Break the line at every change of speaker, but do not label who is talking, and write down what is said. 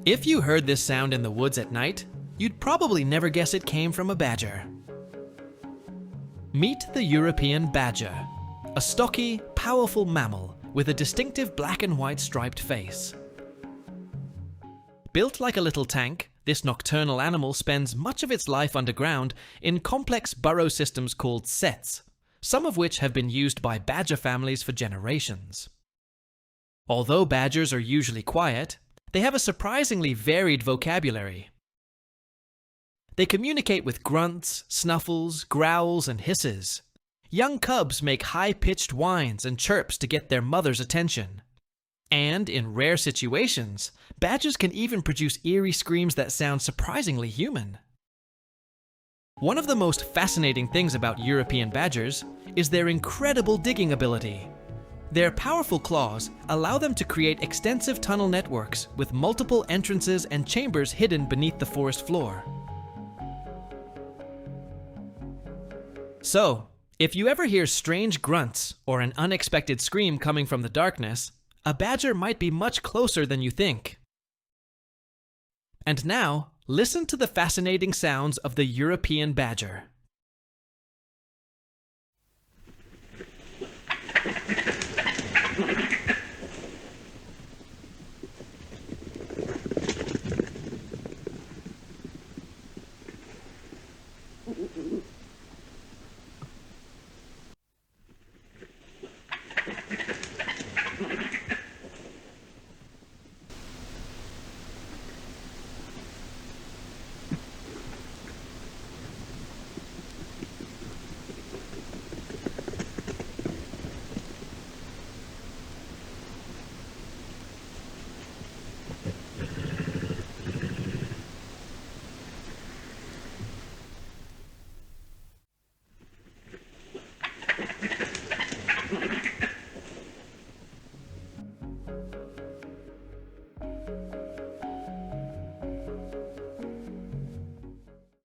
If you heard this sound in the woods at night, you'd probably never guess it came from a badger. Meet the European badger, a stocky, powerful mammal with a distinctive black and white striped face. Built like a little tank, this nocturnal animal spends much of its life underground in complex burrow systems called setts, some of which have been used by badger families for generations. Although badgers are usually quiet, they have a surprisingly varied vocabulary. They communicate with grunts, snuffles, growls, and hisses. Young cubs make high-pitched whines and chirps to get their mother's attention. And in rare situations, badgers can even produce eerie screams that sound surprisingly human. One of the most fascinating things about European badgers is their incredible digging ability. Their powerful claws allow them to create extensive tunnel networks with multiple entrances and chambers hidden beneath the forest floor. So, if you ever hear strange grunts or an unexpected scream coming from the darkness, a badger might be much closer than you think. And now, listen to the fascinating sounds of the European badger.